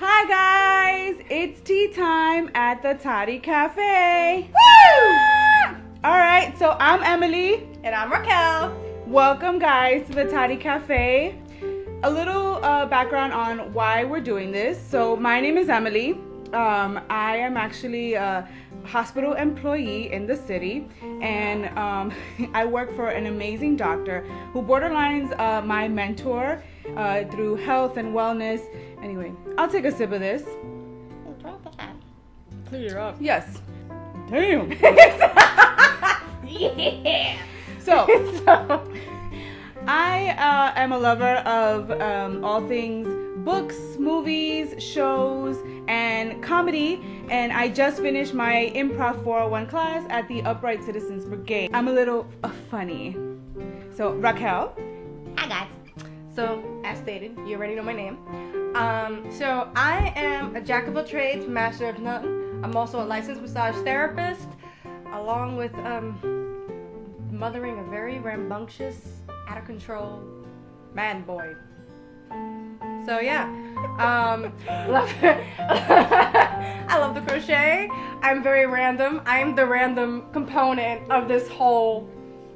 Hi guys, it's tea time at the Toddy Cafe. Woo! Alright, so I'm Emily. And I'm Raquel. Welcome guys to the Toddy Cafe. A little background on why we're doing this. So my name is Emily. I am actually a hospital employee in the city, and I work for an amazing doctor who borderlines my mentor through health and wellness. Anyway, I'll take a sip of this. Clear up. Yes. Damn. Yeah. So I am a lover of all things books, movies, shows, and comedy, and I just finished my Improv 401 class at the Upright Citizens Brigade. I'm a little funny. So, Raquel. Hi guys. So, as stated, you already know my name. So I am a jack of all trades, master of none. I'm also a licensed massage therapist, along with mothering a very rambunctious, out of control man boy. So yeah, I love the crochet. I'm very random. I'm the random component of this whole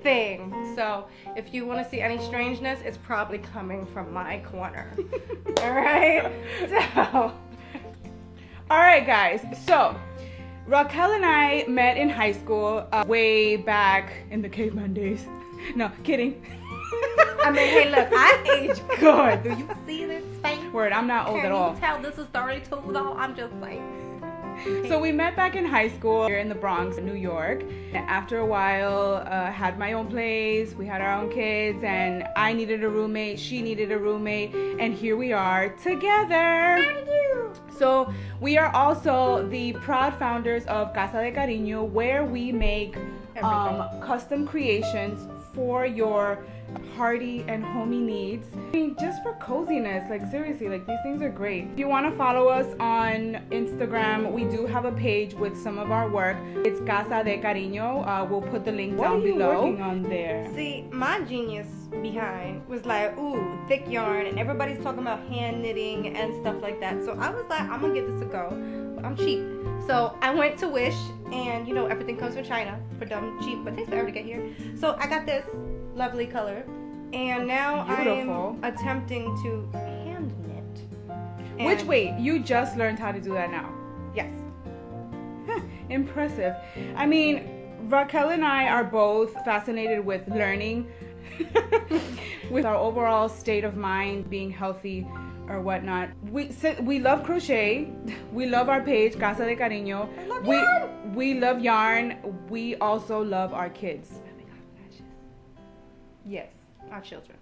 thing. So if you want to see any strangeness, it's probably coming from my corner. All right. So, All right, guys. So, Raquel and I met in high school way back in the caveman days. No, kidding. I mean, hey, look, I age good. Do you see this face? Word, I'm not old at all. Can you tell this is 32 though? I'm just like. So we met back in high school here in the Bronx, New York. After a while, had my own place. We had our own kids, and I needed a roommate. She needed a roommate, and here we are together. So we are also the proud founders of Casa de Cariño, where we make custom creations for your hearty and homey needs. I mean, just for coziness, like seriously, like these things are great. If you want to follow us on Instagram, we do have a page with some of our work. It's Casa de Cariño. We'll put the link down below. What are you working on there? See, my genius behind was like, ooh, thick yarn, and everybody's talking about hand knitting and stuff like that. So I was like, I'm gonna give this a go. But I'm cheap. So I went to Wish, and you know, everything comes from China for dumb cheap, but it takes forever to get here. So I got this lovely color, and now I'm attempting to hand knit. Which, wait, you just learned how to do that now? Yes. Impressive. I mean, Raquel and I are both fascinated with learning, with our overall state of mind, being healthy or whatnot. We love crochet. We love our page, Casa de Cariño. We love yarn. We also love our kids. Yes, our children.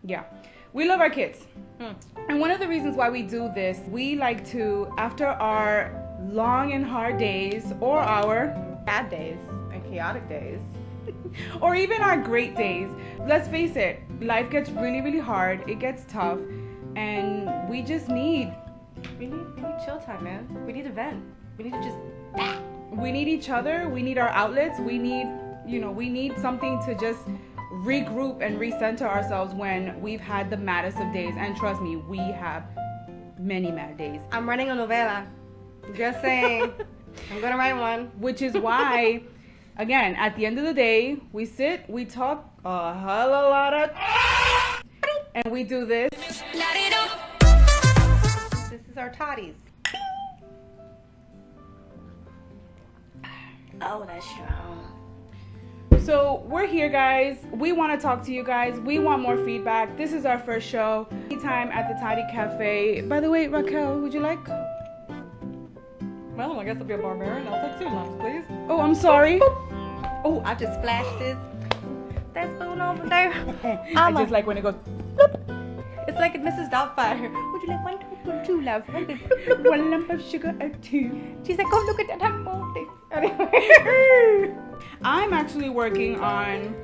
Yeah, we love our kids. And one of the reasons why we do this, we like to, after our long and hard days, or our Bad days and chaotic days, or even our great days, let's face it, life gets really, really hard. It gets tough, and we just need chill time, man. We need a vent. We need to just. We need each other. We need our outlets. We need something to just regroup and recenter ourselves when we've had the maddest of days. And trust me, we have many mad days. I'm running a novela. Just saying. I'm gonna write one. Which is why, again, at the end of the day, we sit, we talk a hell of a lot of, and we do this. This is our toddies. Oh, that's strong. So we're here, guys. We want to talk to you guys. We want more feedback. This is our first show. Time at the Toddy Cafe. By the way, Raquel, would you like? Well, I guess I'll be a barbarian. I'll take 2 lumps, please. Oh, I'm sorry. Oh, I just splashed that spoon over there. I just like when it goes. It's like Mrs. Doubtfire. Would you like 1, 2, 2 love? 1 lump of sugar or 2. She's like, oh, look at that body. Anyway. I'm actually working on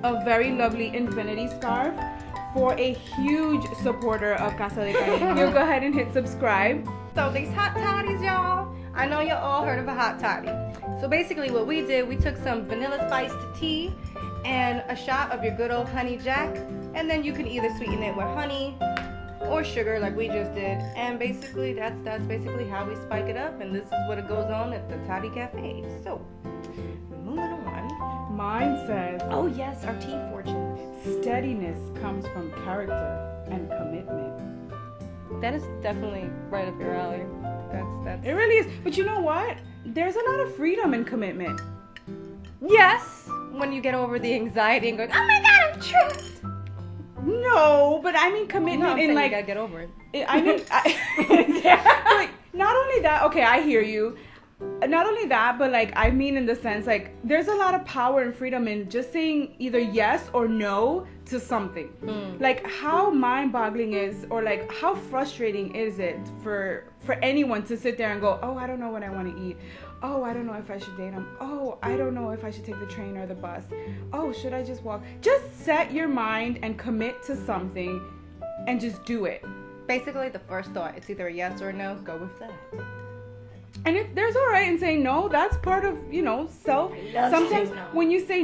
a very lovely infinity scarf for a huge supporter of Casa de Cariño. You go ahead and hit subscribe. So these hot toddies, y'all. I know you all heard of a hot toddy. So basically what we did, we took some vanilla spiced tea and a shot of your good old honey jack, and then you can either sweeten it with honey or sugar like we just did, and basically that's basically how we spike it up, and this is what it goes on at the Toddy Cafe. So moving on. Mine says, Oh yes, our tea fortune. steadiness comes from character and commitment. That is definitely right up your alley. That's It really is. But you know what? There's a lot of freedom in commitment. Yes, when you get over the anxiety and going, oh my god, I'm stressed. No, but I mean commitment No, I'm in saying like you gotta get over it. I mean, like, not only that. Okay, I hear you. Not only that, but like I mean in the sense like there's a lot of power and freedom in just saying either yes or no to something. Like how mind-boggling is, or like how frustrating is it for anyone to sit there and go, oh, I don't know what I want to eat. Oh, I don't know if I should date him. Oh, I don't know if I should take the train or the bus. Oh, should I just walk? Just set your mind and commit to something and just do it. Basically, the first thought, it's either a yes or a no, go with that. And if there's all right in saying no, that's part of, self. Sometimes when you say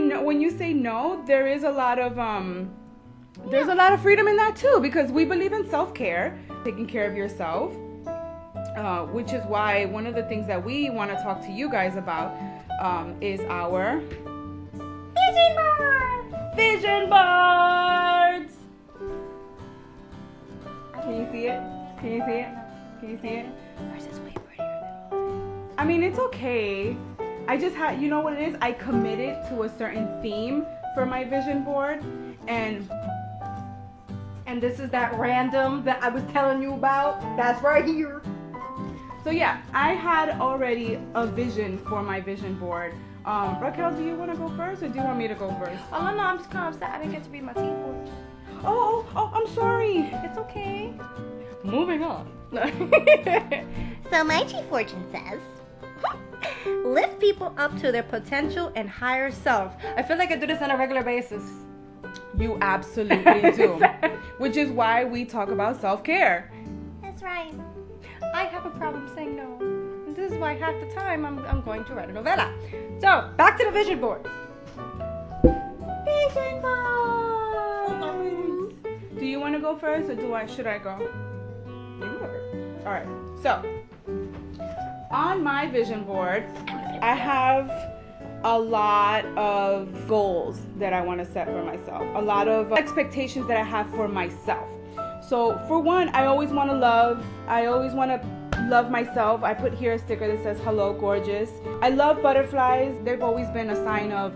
no, there is a lot of there's a lot of freedom in that too, because we believe in self-care, taking care of yourself. Which is why one of the things that we want to talk to you guys about is our vision board. Vision boards. Can you see it? Can you see it? Can you see it? Ours is way prettier than mine. I mean, it's okay. I just had, you know what it is? I committed to a certain theme for my vision board, and this is that random that I was telling you about. That's right here. So yeah, I had already a vision for my vision board. Raquel, do you want to go first, or do you want me to go first? Oh no, I'm just kind of sad I didn't get to be my tea board. Oh, I'm sorry. It's okay. Moving on. So my tea fortune says, Lift people up to their potential and higher self. I feel like I do this on a regular basis. You absolutely do. Which is why we talk about self-care. that's right. I have a problem saying no. And this is why half the time I'm going to write a novella. So, back to the vision board. Vision board. Do you want to go first, or should I go? You can go first. All right. So, on my vision board, I have a lot of goals that I want to set for myself. A lot of expectations that I have for myself. So for one, I always want to love myself. I put here a sticker that says, hello, gorgeous. I love butterflies. They've always been a sign of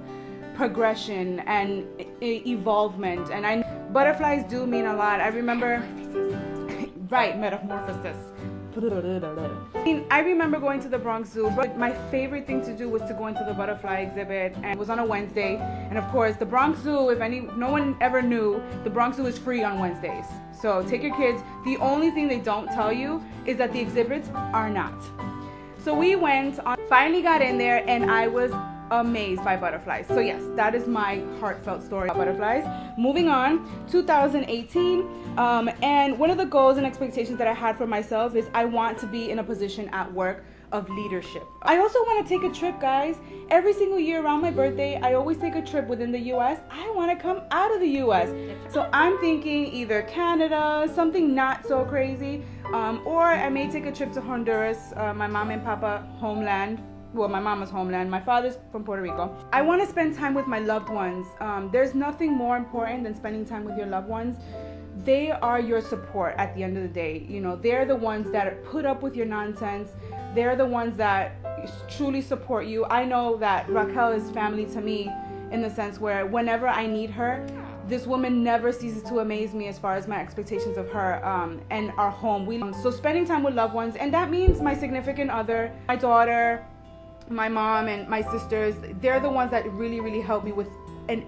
progression and evolvement. And butterflies do mean a lot. I remember, right, metamorphosis. I remember going to the Bronx Zoo, but my favorite thing to do was to go into the butterfly exhibit, and it was on a Wednesday. And of course, the Bronx Zoo, no one ever knew, the Bronx Zoo is free on Wednesdays. So take your kids. The only thing they don't tell you is that the exhibits are not. So we finally got in there, and I was amazed by butterflies. So yes, that is my heartfelt story about butterflies. Moving on, 2018, and one of the goals and expectations that I had for myself is I want to be in a position at work of leadership. I also want to take a trip, guys. Every single year around my birthday, I always take a trip within the US. I want to come out of the US. So I'm thinking either Canada, something not so crazy, or I may take a trip to Honduras, my mom and papa homeland. Well, my mama's homeland. My father's from Puerto Rico. I want to spend time with my loved ones. There's nothing more important than spending time with your loved ones. They are your support at the end of the day. They're the ones that put up with your nonsense. They're the ones that truly support you. I know that Raquel is family to me in the sense where whenever I need her, this woman never ceases to amaze me as far as my expectations of her and our home. So spending time with loved ones, and that means my significant other, my daughter, my mom, and my sisters. They're the ones that really, really help me with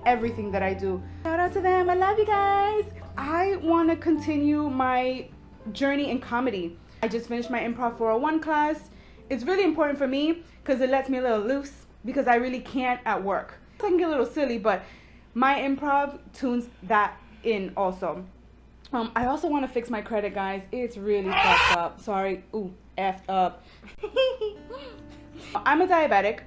everything that I do. Shout out to them. I love you guys. I want to continue my journey in comedy. I just finished my Improv 401 class. It's really important for me because it lets me a little loose, because I really can't at work. I can get a little silly, but my improv tunes that in also. I also want to fix my credit, guys. It's really fucked up. Sorry. Ooh, effed up. I'm a diabetic,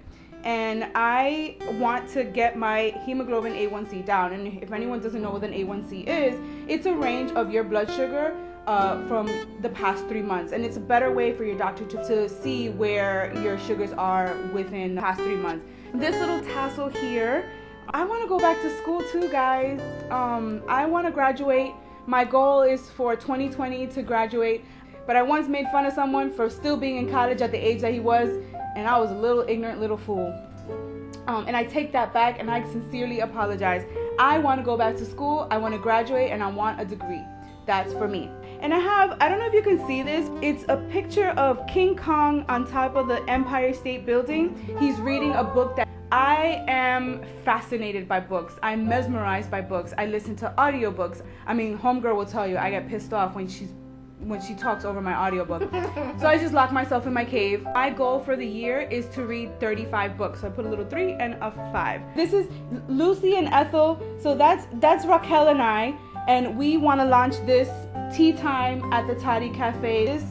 and I want to get my hemoglobin A1C down. And if anyone doesn't know what an A1C is, it's a range of your blood sugar from the past 3 months, and it's a better way for your doctor to see where your sugars are within the past 3 months. This little tassel here, I want to go back to school too, guys. I want to graduate. My goal is for 2020 to graduate, but I once made fun of someone for still being in college at the age that he was, and I was a little ignorant little fool. And I take that back, and I sincerely apologize. I want to go back to school, I want to graduate, and I want a degree. That's for me. And I don't know if you can see this, it's a picture of King Kong on top of the Empire State Building. He's reading a book that I am fascinated by books. I'm mesmerized by books. I listen to audiobooks. I mean, homegirl will tell you I get pissed off when she talks over my audiobook. So I just lock myself in my cave. My goal for the year is to read 35 books. So I put a little 3 and a 5. This is Lucy and Ethel. So that's Raquel and I. And we want to launch this tea time at the Toddy Cafe. This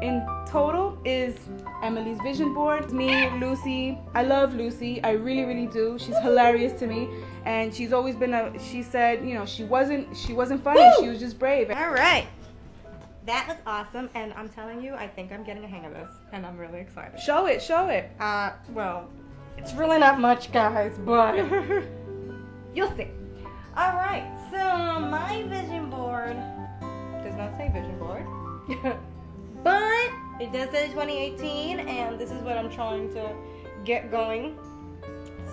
in total is Emily's vision board. Me, Lucy. I love Lucy. I really, really do. She's hilarious to me. And she's always been she said, you know, she wasn't funny. Woo! She was just brave. All right. That was awesome, and I'm telling you, I think I'm getting a hang of this, and I'm really excited. Show it, show it. Well, it's really not much, guys, but you'll see. All right, so my vision board does not say vision board, but it does say 2018, and this is what I'm trying to get going.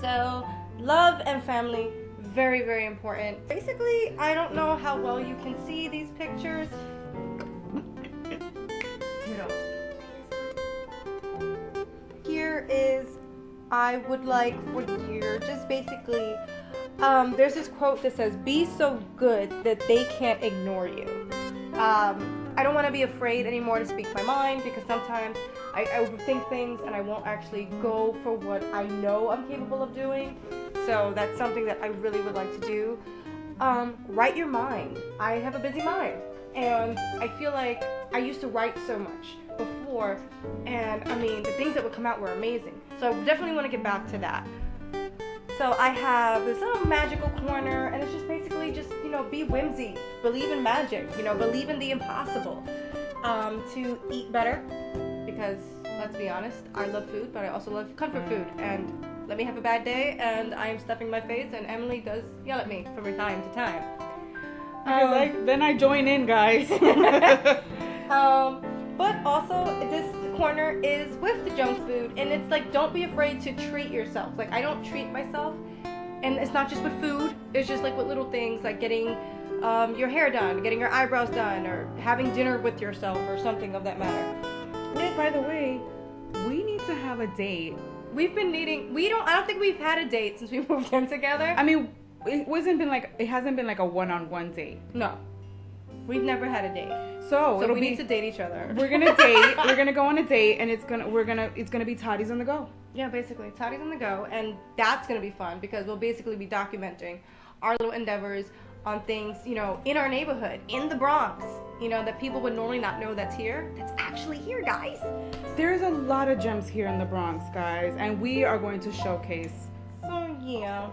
So, love and family, very, very important. Basically, I don't know how well you can see these pictures. Here is, I would like for the year, just basically, there's this quote that says, be so good that they can't ignore you. I don't want to be afraid anymore to speak my mind, because sometimes I overthink things and I won't actually go for what I know I'm capable of doing. So that's something that I really would like to do. Write your mind. I have a busy mind, and I feel like I used to write so much before, and I mean, the things that would come out were amazing. So I definitely want to get back to that. So I have this little magical corner, and it's just basically just, you know, be whimsy, believe in magic, you know, believe in the impossible, to eat better, because let's be honest, I love food, but I also love comfort food, and let me have a bad day and I am stuffing my face, and Emily does yell at me from time to time. Then I join in, guys. But also, this corner is with the junk food, and it's like, don't be afraid to treat yourself. Like, I don't treat myself, and it's not just with food, it's just like with little things, like getting your hair done, getting your eyebrows done, or having dinner with yourself, or something of that matter. By the way, we need to have a date. We've been needing, I don't think we've had a date since we moved in together. I mean, it hasn't been like a one-on-one date. No. We've never had a date. So we need to date each other. We're gonna date. We're gonna go on a date, and it's gonna be Toddy's on the go. Yeah, basically Toddy's on the go, and that's gonna be fun because we'll basically be documenting our little endeavors on things, you know, in our neighborhood, in the Bronx, you know, that people would normally not know that's here. That's actually here, guys. There's a lot of gems here in the Bronx, guys, and we are going to showcase. So yeah,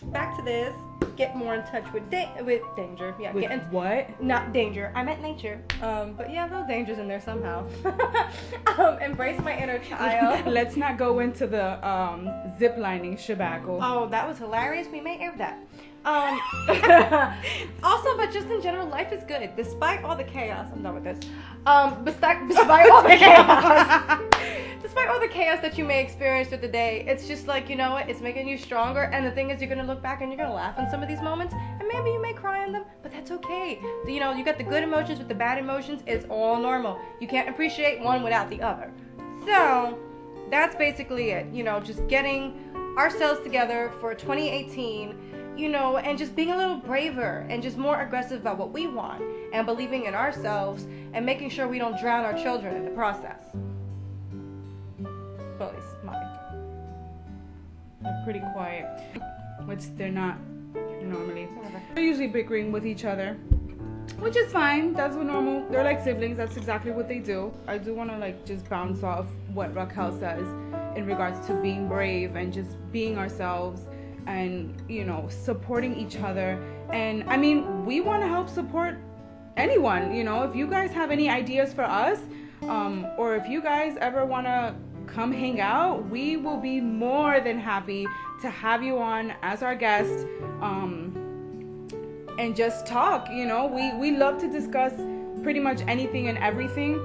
back to this. Get more in touch with danger. Yeah, with what? Not danger. I meant nature. But yeah, those dangers in there somehow. Embrace my inner child. Let's not go into the zip lining shabackle. Oh, that was hilarious. We may air that. Also, but just in general, life is good. Despite all the chaos, I'm done with this. Despite all the chaos. Despite all the chaos that you may experience through the day, it's just like, you know what, it's making you stronger, and the thing is, you're going to look back and you're going to laugh on some of these moments, and maybe you may cry on them, but that's okay. You know, you got the good emotions with the bad emotions, it's all normal. You can't appreciate one without the other. So, that's basically it. You know, just getting ourselves together for 2018, you know, and just being a little braver and just more aggressive about what we want, and believing in ourselves, and making sure we don't drown our children in the process. Well, at least mine. They're pretty quiet, which they're not normally. They're usually bickering with each other, which is fine. That's what normal. They're like siblings. That's exactly what they do. I do want to like just bounce off what Raquel says. in regards to being brave and just being ourselves and, you know, supporting each other. And I mean, we want to help support anyone, you know. If you guys have any ideas for us, or if you guys ever want to come hang out, we will be more than happy to have you on as our guest, and just talk. You know, we love to discuss pretty much anything and everything.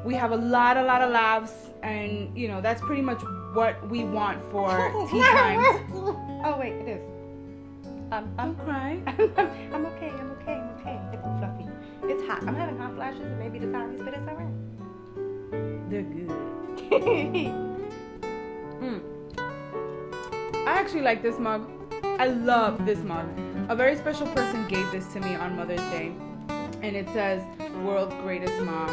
We have a lot of laughs, and you know, that's pretty much what we want for tea times. Oh wait, it is. Don't cry. I'm okay. It's fluffy. It's hot. I'm having hot flashes, and maybe the toddies, but it's alright. They're good. I actually like this mug. I love this mug. A very special person gave this to me on Mother's Day, and it says "World's Greatest Mom,"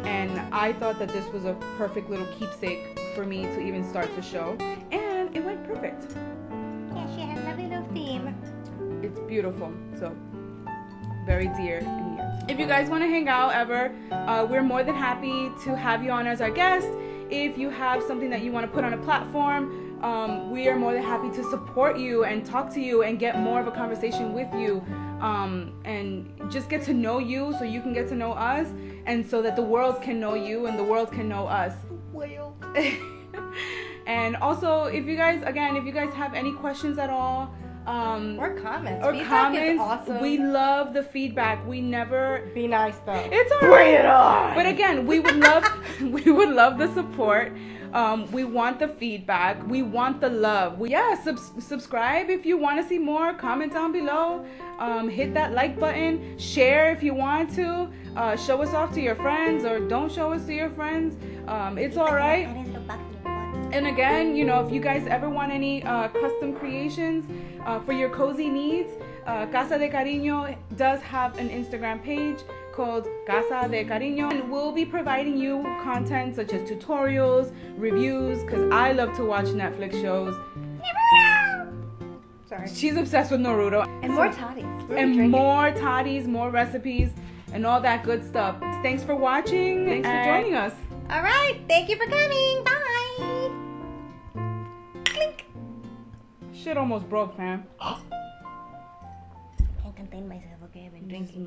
and I thought that this was a perfect little keepsake for me to even start the show, and it went perfect. Yeah, she has a lovely little theme. It's beautiful, so very dear and near. If you guys want to hang out ever, we're more than happy to have you on as our guest. If you have something that you want to put on a platform, we are more than happy to support you and talk to you and get more of a conversation with you, and just get to know you so you can get to know us, and so that the world can know you and the world can know us. Well. And also, if you guys have any questions at all, or comments. Feedback is awesome. We love the feedback. We never be nice though. It's all right. Bring it on. But again, we would love the support. We want the feedback. We want the love. Subscribe if you want to see more. Comment down below. Hit that like button. Share if you want to. Show us off to your friends, or don't show us to your friends. It's all right. And again, you know, if you guys ever want any custom creations for your cozy needs, Casa de Cariño does have an Instagram page called Casa de Cariño, and we'll be providing you content such as tutorials, reviews, because I love to watch Netflix shows. Sorry. She's obsessed with Naruto. And more toddies. And more toddies, more recipes, and all that good stuff. Thanks for watching. Thanks for joining us. All right. Thank you for coming. Bye. Clink. Shit almost broke, fam. Can't contain myself. Okay, I've been drinking.